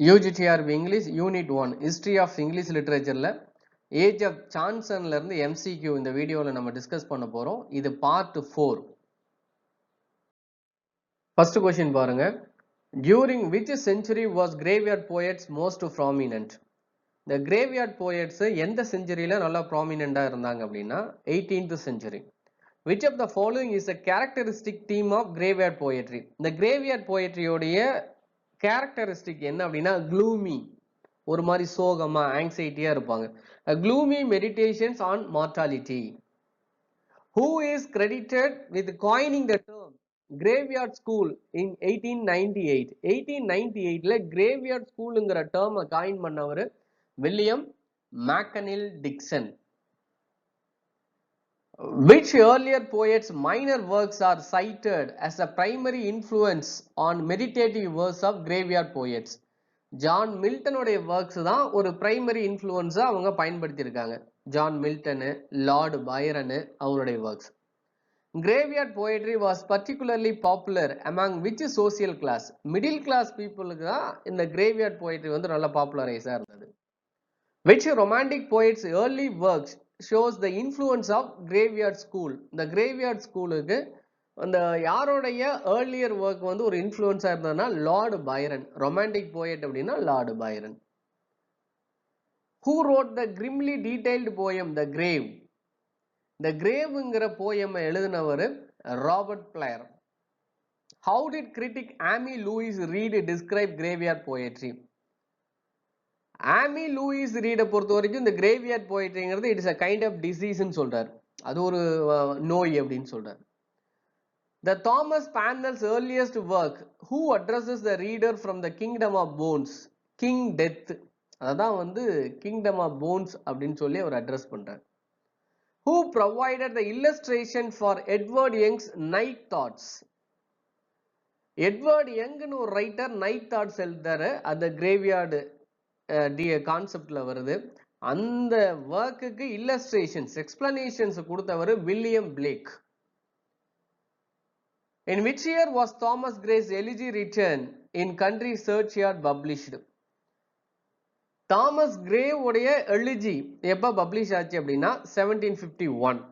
UGTRB English Unit 1 History of English Literature Age of Johnson இருந்து MCQ இந்த வீடியோல நம்ம டிஸ்கஸ் பண்ண போறோம். இது பார்ட் 4. First question பாருங்க. During which century was graveyard poets most prominent? The graveyard poets எந்த செஞ்சுரியில நல்லா prominent-ஆ இருந்தாங்க அப்படின்னா 18th century. Which of the following is a characteristic theme of graveyard poetry? இந்த graveyard poetry உடைய characteristic என்ன அப்படின்னா gloomy, ஒரு மாதிரி சோகமா anxiety-ஆ இருப்பாங்க. A gloomy meditations on mortality. Who is credited with coining the term graveyard school in 1898? 1898ல graveyard schoolங்கிற term coin பண்ணவர் William Macneile Dixon. Which earlier poets' minor works are cited as a primary influence on meditative verse of graveyard poets? John மில்டனுடைய works தான் ஒரு primary influenza அவங்க பயன்படுத்தியிருக்காங்க. John மில்டனு, lord Byron அவருடைய works. Graveyard poetry was particularly popular among which social class? Middle class பீப்புளுக்கு தான் இந்த graveyard poetry வந்து நல்ல பாப்புலரைஸா இருந்தது. Which romantic poet's early works shows the influence of graveyard school? இந்த graveyard schoolக்கு அந்த யாரோடைய earlier work வந்து ஒரு இன்ஃப்ளூயன்ஸா இருந்ததுன்னா லார்டு பைரன். ரொமான்டிக் போயட் அப்படின்னா Lord Byron. Who wrote the grimly detailed poem The Grave? The Graveங்கிற போயம் எழுதினவர் Robert Blair. How did critic Amy Louise Reed describe graveyard poetry? Amy Louise ரீடை பொறுத்த வரைக்கும் இந்த கிரேவியார்ட் போயிட்ரிங்கிறது இட்ஸ் அ கைண்ட் ஆஃப் டிசீஸ்ன்னு சொல்றாரு. அது ஒரு நோய் அப்படின்னு சொல்றாரு. The Thomas Parnell's earliest work, who addresses the reader from the kingdom of bones, King Death, அதான் வந்து kingdom of bones அப்படின்னு சொல்லி அவர் அட்ரஸ் பண்றார். Who provided the illustration for Edward Young's Night Thoughts? Edward யங்னு ஒரு ரைட்டர் நைட் தாட்ஸ் எழுதுறாரு. அந்த graveyard கான்செப்ட்ல வருது. அந்த ஒர்க்குக்கு இல்லஸ்ட்ரேஷன்ஸ் எக்ஸ்பிளனேஷன்ஸ் கொடுத்தவர் William Blake. In which year was Thomas Gray's Elegy written in Country Churchyard published? Thomas grey உடைய எலிஜி எப்ப பப்ளிஷ் ஆச்சு அப்படின்னா 1751.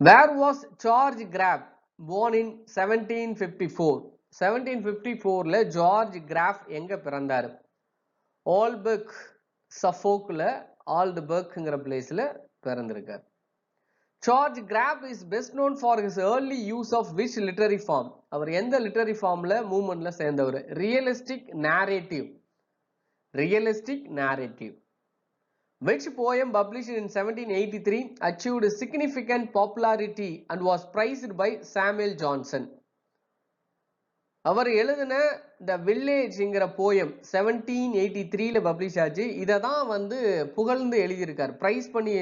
Where was George Graff born in 1754? 1754ல ஜார்ஜ் கிராஃப் எங்க பிறந்தாரு? ஆல்பர்க், சஃபோக்ல ஆல்ட்பர்க்ங்கிற பிளேஸ்ல பிறந்திருக்கார். George Crabbe is best known for his early use of which literary form? அவர் எந்த லிட்டரரி ஃபார்ம்ல மூவ்மெண்ட்ல சேர்ந்தவர்? Realistic narrative. Realistic narrative. Which poem published in 1783 achieved significant popularity and was praised by Samuel Johnson? அவர் எழுதின த வில்லேஜ்ங்கிற poem 1783ல publish ஆச்சு. இதை தான் வந்து புகழ்ந்து எழுதியிருக்காரு, பிரைஸ் பண்ணி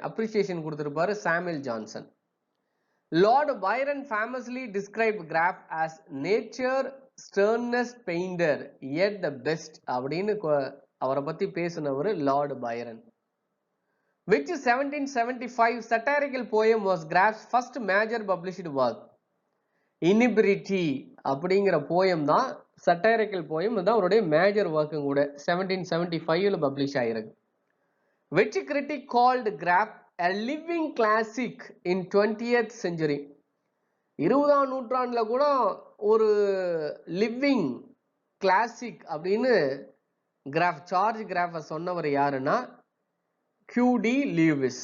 அப்ரிசியேஷன் கொடுத்திருப்பாரு Samuel Johnson. Lord Byron famously describe Crabbe as nature sternest painter yet the best அப்படின்னு அவரை பத்தி பேசினவர் Lord Byron. Which 1775 satirical poem was Graff's first major published work? இனிபிரிட்டி அப்படிங்கிற போயம் தான் சட்டைரிக்கல் போயம் தான் அவருடைய மேஜர் ஒர்க்கும் கூட. 1775ல பப்ளிஷ் ஆயிருக்கு. Which critic called Graff a living classic in 20th century? 20ஆம் நூற்றாண்டுல கூட ஒரு லிவிங் கிளாசிக் அப்படின்னு கிராஃப் ஜார்ஜ் கிராஃப சொன்னவர் யாருன்னா QD Lewis.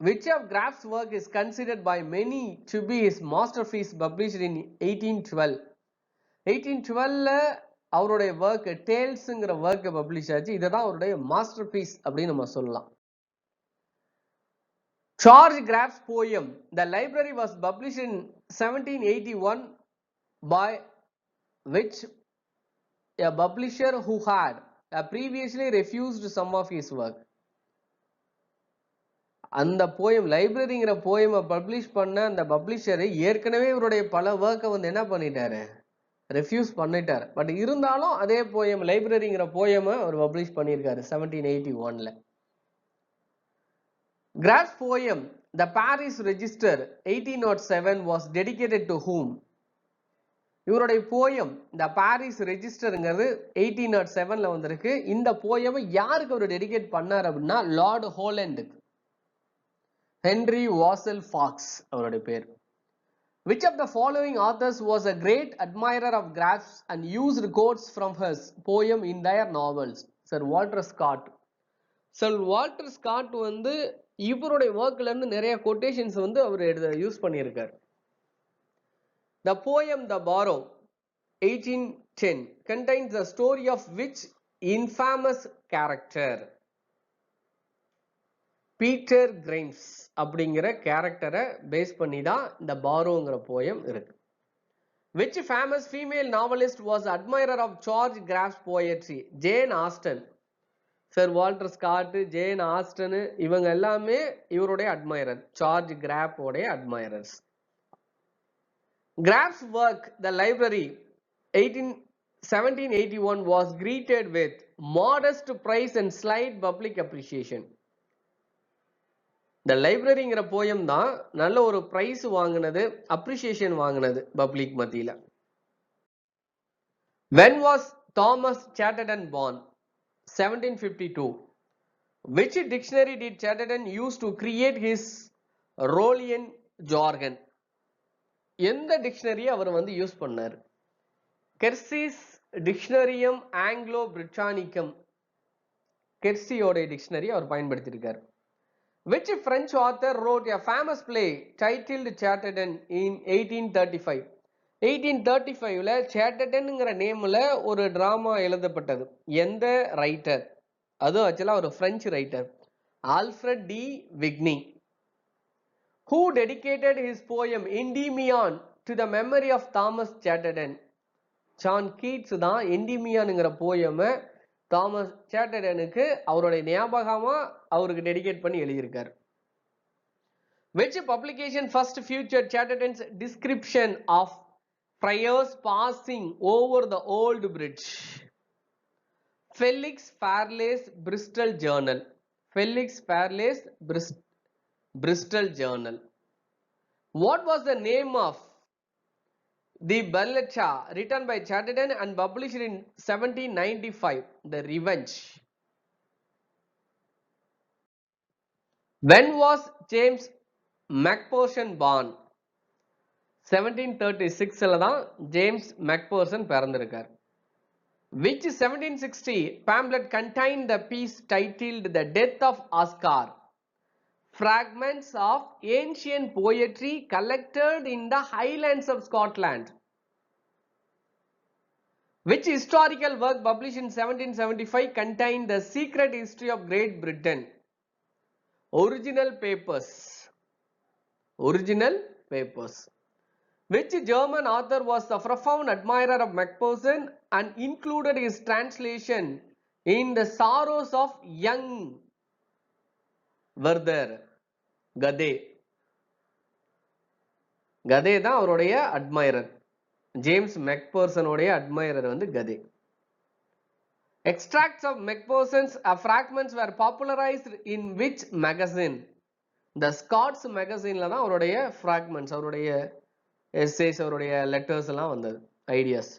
Which of Graff's work is considered by many to be his masterpiece published in 1812? 1812ல அவருடைய work டேல்ஸ்ங்கிற work publish ஆச்சு. இதுதான் அவருடைய மாஸ்டர் பீஸ் அப்படின்னு நம்ம சொல்லலாம். George graphs poem The Library was published in 1781 by which a publisher who had previously refused some of his work? அந்த poem லைப்ரரிங்கிற போயமை publish பண்ண அந்த பப்ளிஷர் ஏற்கனவே இவருடைய பல ஒர்க்கை வந்து என்ன பண்ணிட்டாரு, ரெஃப்யூஸ் பண்ணிட்டார். பட் இருந்தாலும் அதே போயம் லைப்ரரிங்கிற போயமை அவர் பப்ளிஷ் பண்ணியிருக்காரு 1781ல. Crabbe's poem the Parish Register 1807 was dedicated to whom? இவருடைய போயம் த பாரிஸ் ரெஜிஸ்டருங்கிறது 1807ல வந்திருக்கு. இந்த போயமை யாருக்கு அவர் டெடிகேட் பண்ணார் அப்படின்னா லார்ட் ஹோலண்டுக்கு. ஹென்ரி வாசல் ஃபாக்ஸ் அவருடைய பேர். Which of the following authors was a great admirer of Graff's and used quotes from his poem in their novels? Sir Walter Scott. Sir Walter Scott வந்து இவருடைய ஒர்க்ல இருந்து நிறைய quotations வந்து அவர் use பண்ணியிருக்கார். The poem The Barrow 1810 contains the story of which infamous character? Peter crimes அப்படிங்கிற கேரக்டரை base பண்ணி தான் இந்த பாரோங்கிற போயம் இருக்கு. Which famous female novelist was admirer of George Graff's poetry? Jane Austen. Sir Walter Scott, Jane Austen இவங்க எல்லாமே இவருடைய admirer, George Graff உடைய admirers. Graff's work The Library 1781 was greeted with modest praise and slight public appreciation. The லைப்ரரிங்கிற poem தான் நல்ல ஒரு price வாங்கினது, appreciation வாங்கினது பப்ளிக் மத்தியில. When was Thomas Chatterton born? 1752. Which dictionary did Chatterton use to create his Rollian jargon? எந்த dictionary அவர் வந்து யூஸ் பண்ணார்? கெர்சிஸ் டிக்ஷனரியம் ஆங்கிலோ பிரிட்டானிக்கம், கெர்சியோட டிக்ஷனரி அவர் பயன்படுத்தியிருக்கார். Which French author wrote a famous play titled Chatterton in 1835? 1835ல Chattertonங்கிற நேம்ல ஒரு டிராமா எழுதப்பட்டது. எந்த ரைட்டர்? அது ஆக்சுவலா ஒரு French writer, Alfred de Vigny. Who dedicated his poem Endymion to the memory of Thomas Chatterton? John Keats தான் எண்டிமியான்ங்கிற போயமை தாமஸ் சேட்டர்டனுக்கு அவருடைய ஞாபகமா அவருக்கு டெடிகேட் பண்ணி எழுதியிருக்காரு. Which publication first featured Chatterton's description of friars passing over the old bridge? Felix Fairley's Bristol Journal. Felix Fairley's Bristol Journal. What was the name of the Belletta written by Chatterton and published in 1795? The Revenge. When was James Macpherson born? 1736ல தான் James McPherson பிறந்திருக்கார். Which 1760 pamphlet contained the piece titled The Death of Oscar? Fragments of ancient poetry collected in the Highlands of Scotland. Which historical work published in 1775 contained The Secret History of Great Britain? Original Papers. Original Papers. Which German author was the profound admirer of Macpherson and included his translation in The Sorrows of Young Werther? Kadhe. Kadhe தான் அவருடைய admirer. James மெக்பர்சனுடைய admirer வந்து Kadhe. Extracts of Macpherson's fragments were popularized in which magazine? The Scots magazineல தான் அவருடைய fragments, அவருடைய essays, அவருடைய letters எல்லாம் வந்தது, ideas.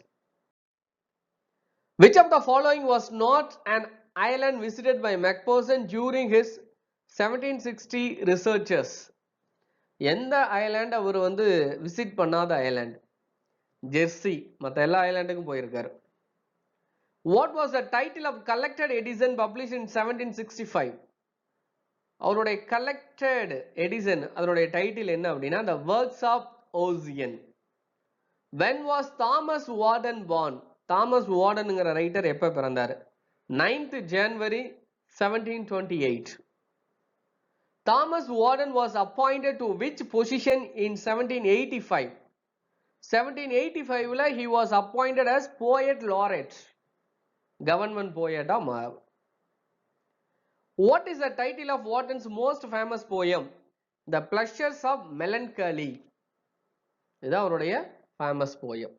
Which of the following was not an island visited by Macpherson during his 1760 researches? எந்த island அவர் வந்து visit பண்ணாத island? Jersey. மற்ற எல்லா ஐலாண்டுக்கும் போயிருக்காரு. What was the title of collected edition published in 1765? அவருடைய collected edition அதனுடைய டைட்டில் என்ன அப்படின்னா The Works of Ossian. When was Thomas Warden born? Thomas வார்டன்ங்கிற ரைட்டர் எப்ப பிறந்தார்? 9th January 1728. Thomas Warden was appointed to which position in 1785? 1785ல he was appointed as poet laureate, government poet. What is the title of Warden's most famous poem? The Pleasures of Melancholy. இதுதான் அவருடைய famous poem.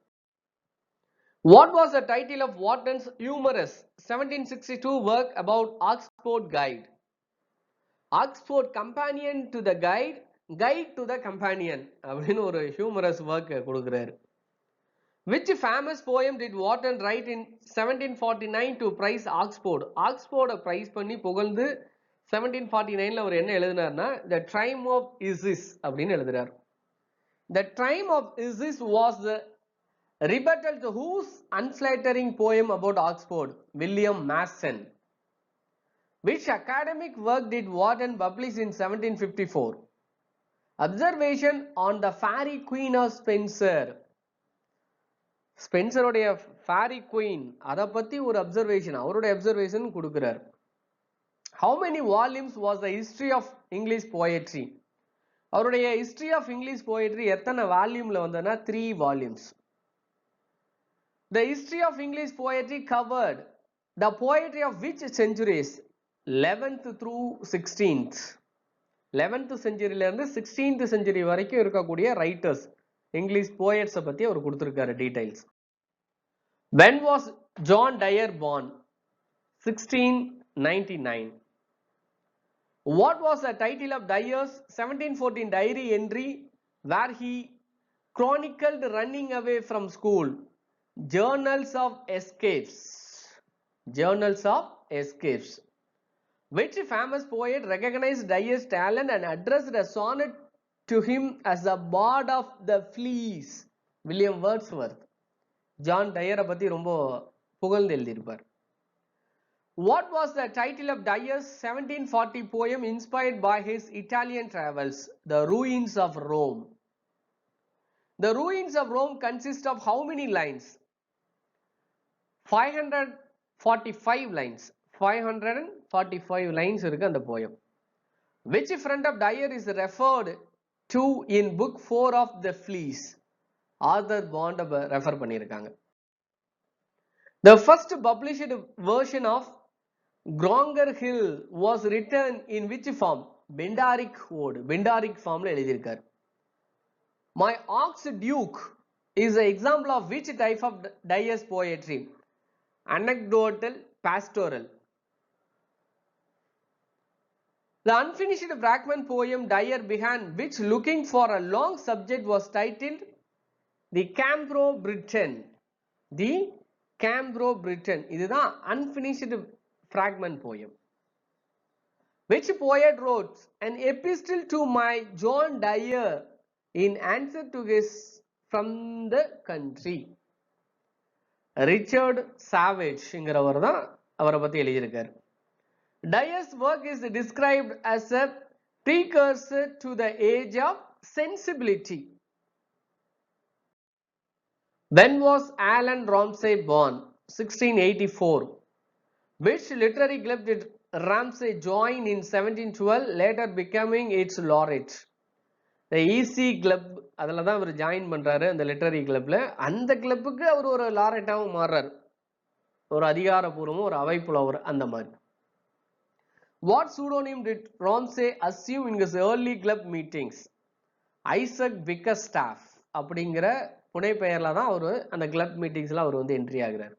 What was the title of Warden's humorous 1762 work about Oxford Guide? Oxford Companion to the Guide, Guide to the Companion அப்படின்னு ஒரு humorous work கொடுக்குறாரு. Which famous poem did Wharton write in 1749 to praise Oxford? Oxford prize பண்ணி புகழ்ந்து 1749ல அவர் என்ன எழுதினார்னா The Triumph of Isis அப்படின்னு எழுதுறார். The Triumph of Isis was the rebuttal to whose unflattering poem about Oxford? William Mason. Which academic work did Wharton publish in 1754? Observation on the Fairy Queen of Spencer. ஸ்பென்சருடைய Fairy Queen அதை பத்தி ஒரு observation அவருடைய observation கொடுக்கிறார். How many volumes was the history of English poetry? அவருடைய history of English poetry எத்தனை வால்யூம்ல வந்ததுன்னா 3 volumes. The history of English poetry covered the poetry of which centuries? 11th through 16th. 11th centuryல இருந்து 16th century வரைக்கும் இருக்கக்கூடிய writers English போயட்ஸை பத்தி அவர் கொடுத்திருக்காரு details. When was John Dyer born? 1699. What was the title of Dyer's 1714 diary entry where he chronicled running away from school? Journals of Escapes. Journals of Escapes. Which famous poet recognized Dyer's talent and addressed a sonnet to him as the bard of the fleas? William Wordsworth. John டயரை பத்தி ரொம்ப புகழ்ந்து எழுதியிருப்பார். What was the title of Dyer's 1740 poem inspired by his Italian travels? The Ruins of Rome. The Ruins of Rome consist of how many lines? 545 lines. 545 lines இருக்கு அந்த poem. Which friend of Dyer is referred to in book 4 of the Fleas? Arthur bond refer பண்ணியிருக்காங்க. The first published version of Grongar Hill was written in which form? Bendaric Ode. Bendaric formல எழுதியிருக்கார். My Ox Duke is an example of which type of Dyer's poetry? Anecdotal, pastoral. The unfinished fragment poem Dyer began which looking for a long subject was titled The Cambro Britain. The Cambro Britain. இதுதான் unfinished fragment poem. Which poet wrote an epistle to my John Dyer in answer to his from the country? Richard Savage ங்கிறவர் தான் அவரை பத்தி எழுதியிருக்கார். Dyer's work is described as a precursor to the age of sensibility. When was Alan Ramsay born? 1684. Which literary club did Ramsay join in 1712, later becoming its laureate? The EC club அதில் தான் அவர் join பண்றாரு அந்த literary கிளப்ல. அந்த கிளப்புக்கு அவர் ஒரு லாரெட்டாவும் மாறுறாரு, ஒரு அதிகாரப்பூர்வமும் ஒரு அவைப்புலவர் அந்த மாதிரி. What pseudonym did Ramsay assume in his early club meetings? Isaac Bickerstaff அப்படிங்கிற புனை பெயர்ல தான் அவர் அந்த கிளப் மீட்டிங்ஸ்ல அவர் வந்து என்ட்ரி ஆகுறாரு.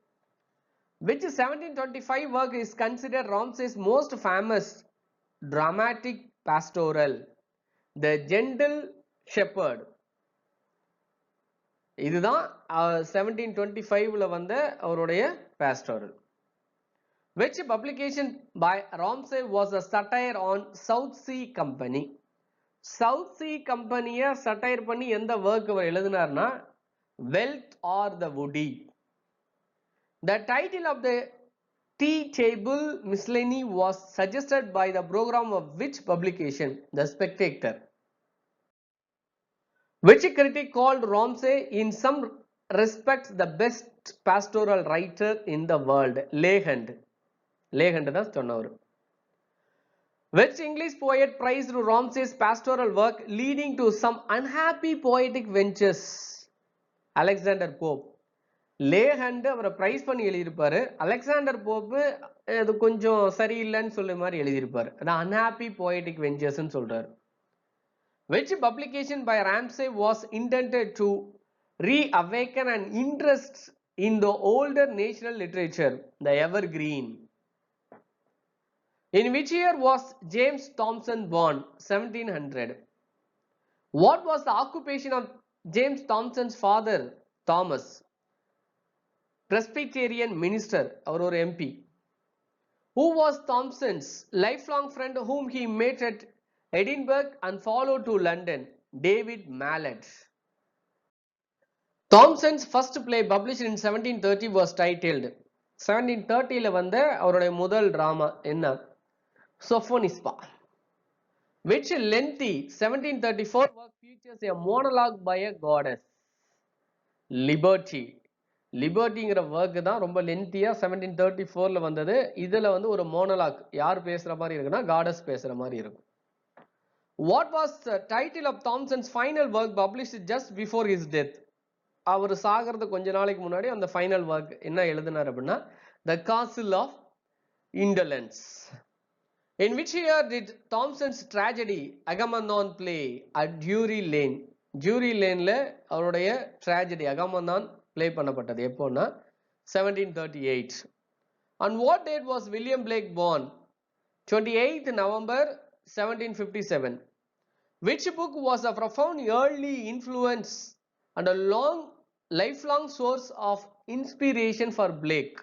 Which 1725 work is considered Ramsay's most famous dramatic pastoral? The Gentle Shepherd. இதுதான் 1725ல வந்த அவருடைய pastoral. Which publication by Ramsay was a satire on South Sea Company? South Sea Company-ய சட்டையர் பண்ணி எந்த work our எழுதினார்னா Wealth or the Woody. The title of the Tea Table Miscellany was suggested by the program of which publication? The Spectator. Which critic called Ramsay in some respects the best pastoral writer in the world? Lehand. Lehand தான் சொன்னவர். Which English poet praised Ramsay's pastoral work leading to some unhappy poetic ventures? Alexander Pope. லேஹண்ட் அவரை price பண்ணி எழுதியிருப்பாரு, Alexander pope அது கொஞ்சம் சரியில்லைன்னு சொல்ல மாதிரி எழுதியிருப்பாரு, அதான் அன்ஹாப்பி போயட்டிக் வெஞ்சர்ஸ்ன்னு சொல்றாரு. Which publication by Ramsay was intended to reawaken an interest in the older national literature? The Evergreen. In which year was James Thomson born? 1700. What was the occupation of James Thomson's father, Thomas? Presbyterian minister, அவர் ஒரு MP. Who was Thompson's lifelong friend whom he met at Edinburgh and followed to London? David Mallet. Thompson's first play published in 1730 was titled 1730ல வந்த அவருடைய முதல் drama என்ன? Sophonisba. Which lengthy 1734 work features a monologue by a goddess? Liberty. லிபர்ட்டிங்கிற work தான் ரொம்ப லென்த்தியா 1734ல வந்தது. இதுல வந்து ஒரு மோனோலாக் யார் பேசுற மாதிரி இருக்குன்னா காடஸ் பேசுற மாதிரி இருக்கும். What was the title of Thompson's final work published just before his death? அவர் சாகிறது கொஞ்ச நாளைக்கு முன்னாடி அந்த ஃபைனல் ஒர்க் என்ன எழுதினார் அப்படின்னா The Castle of Indolence. In which year did Thompson's tragedy Agamemnon play at Drury Lane? Drury Laneல அவருடைய tragedy Agamemnon play பண்ணப்பட்டது எப்போன்னா 1738. On what date was William Blake born? 28th November 1757. Which book was a profound early influence and a lifelong source of inspiration for Blake?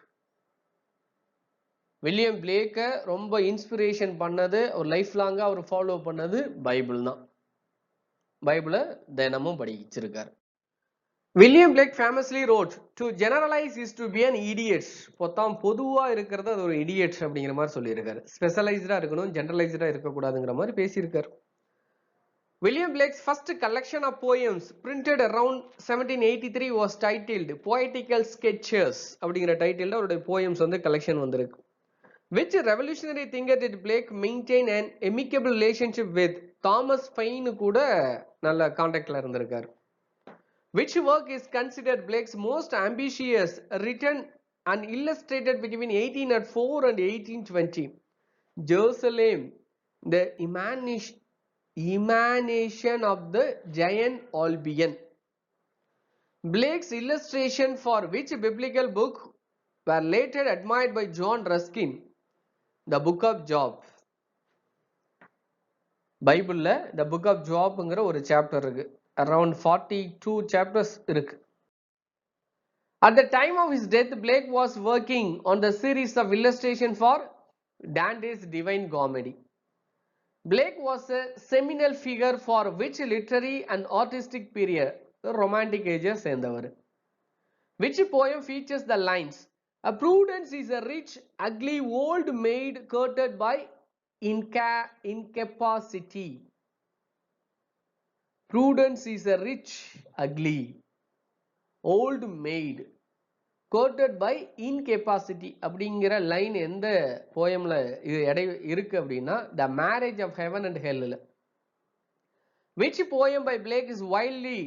William பிளேக்கை ரொம்ப inspiration பண்ணது ஒரு life லாங்கா அவர் follow பண்ணது Bible தான். பைபிளை தினமும் படிச்சிருக்காரு. William Blake famously wrote to generalize is to be an idiots. பொத்தாம் பொதுவா இருக்கிறது அது ஒரு இடியட்ஸ் அப்படிங்கிற மாதிரி சொல்லியிருக்காரு. ஸ்பெஷலைஸ்டா இருக்கணும், ஜெனரலைஸ்டா இருக்கக்கூடாதுங்கிற மாதிரி பேசியிருக்காரு. William Blake's first collection of poems printed around 1783 was titled Poetical Sketches அப்படிங்கிற டைட்டில்ல அவருடைய போயம்ஸ் வந்து கலெக்ஷன் வந்திருக்கு. Which revolutionary thinker did Blake maintain an amicable relationship with? Thomas Paine கூட நல்ல கான்டாக்ட்ல இருந்திருக்காரு. Which work is considered Blake's most ambitious, written and illustrated between 1804 and 1820? Jerusalem, the Emanation of the Giant Albion. Blake's illustration for which biblical book were later admired by John Ruskin? The Book of Job. பைபிள்ல The Book of Jobங்கிற ஒரு chapter இருக்கு. Around 42 chapters இருக்கு. At the time of his death, Blake was working on the series of illustration for Dante's Divine Comedy. Blake was a seminal figure for which literary and artistic period? The Romantic Ages சேர்ந்தவர். Which poem features the lines? A prudence is a rich, ugly old maid courted by incapacity. Prudence is a rich, ugly old maid courted by incapacity அப்படிங்கிற line எந்த போயம்ல இருக்கு அப்படின்னா The Marriage of Heaven and Hell. Which poem by Blake is widely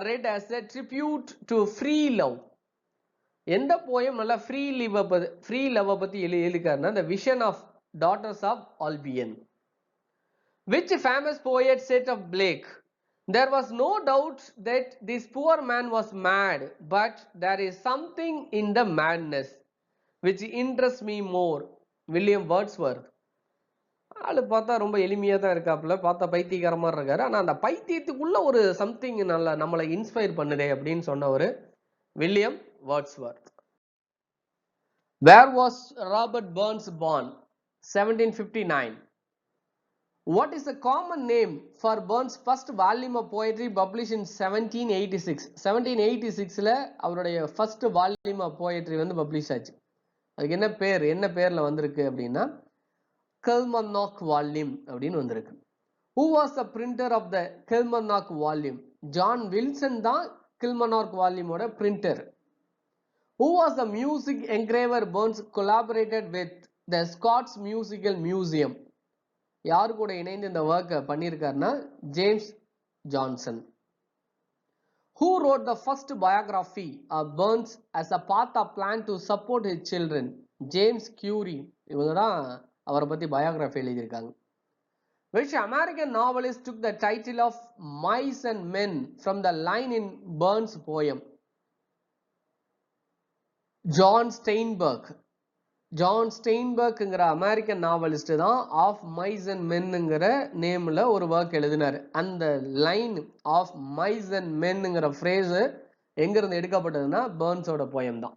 read as a tribute to free love? எந்த poem நல்லா free love பத்தி எழுதிருக்காருன்னா The Vision of Daughters of Albion. Which famous poet said of Blake? There was no doubt that this poor man was mad, but there is something in the madness which interests me more. William Wordsworth. ஆளு பார்த்தா ரொம்ப எளிமையா தான் இருக்காப்புல, பார்த்தா பைத்தியக்காரமா இருக்காரு. ஆனா அந்த பைத்தியத்துக்குள்ள ஒரு சம்திங் நல்லா நம்மளை இன்ஸ்பயர் பண்ணுதே அப்படின்னு சொன்னவர் William Wordsworth. Where was Robert Burns born? 1759. What is the common name for Burns' first volume of poetry published in 1786? 1786ல அவருடைய first volume of poetry வந்து பப்ளிஷ் ஆச்சு. அதுக்கு என்ன பேர்ல வந்திருக்கு அப்படின்னா Kilmarnock volume அப்படின்னு வந்திருக்கு. Who was the printer of the Kilmarnock volume? John Wilson தான் Kilmarnock volume ஓட printer. Who was the music engraver Burns collaborated with? The Scots Musical Museum. யாரு கூட இணைந்து இந்த ஒர்க் பண்ணியிருக்காருன்னா James Johnson. Who wrote the first biography of Burns as a path of plan to support his children? James Curie. இவங்க தான் அவரை பத்தி biography எழுதியிருக்காங்க. Which American novelist took the title of Mice and Men from the line in Burns' poem? John Steinbeck. John ஸ்டெயின்பர்க்ங்கிற American novelist தான் of mice and மென்னுங்கிற நேம்ல ஒரு ஒர்க் எழுதினாரு. அந்த லைன் ஆஃப் மைஸ் அண்ட் மென்னுங்கிற ஃப்ரேஸ் எங்க இருந்து எடுக்கப்பட்டதுன்னா பர்ன்ஸோட போயம் தான்.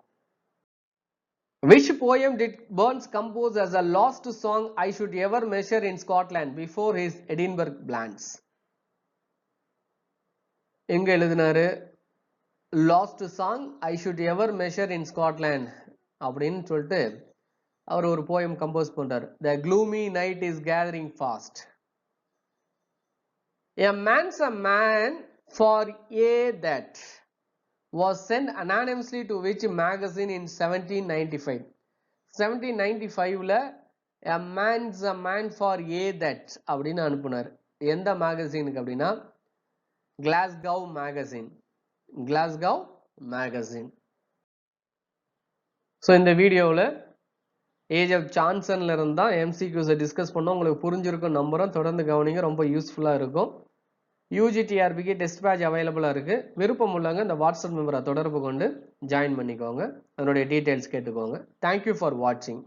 Which poem did Burns compose as a lost song I should ever measure in Scotland before his Edinburgh Blans? எங்க எழுதினாரு last song I should ever measure in Scotland அப்படின்னு சொல்லிட்டு அவர் ஒரு போயம் கம்போஸ் பண்றாரு. The gloomy night is gathering fast. A man's a man for a that was sent anonymously to which magazine in 1795. 1795ல a man's a man for a that அப்படின்னு அனுப்புனார். எந்த மேகசினுக்கு அப்படின்னா Glasgow magazine. Glasgow magazine. So இந்த வீடியோவில் age of சான்சன்ல இருந்தா எம்சிக்யூஸை discuss பண்ணோம். உங்களுக்கு புரிஞ்சிருக்கும் நம்புறோம். தொடர்ந்து கவனிங்க, ரொம்ப யூஸ்ஃபுல்லாக இருக்கும். யூஜிடிஆர்பிக்கு டெஸ்ட் பேட்ச் அவைலபிளாக இருக்குது. விருப்பம் உள்ளவங்க இந்த வாட்ஸ்அப் நம்பரை தொடர்பு கொண்டு ஜாயின் பண்ணிக்கோங்க. அதனுடைய டீட்டெயில்ஸ் கேட்டுக்கோங்க. தேங்க்யூ ஃபார் வாட்சிங்.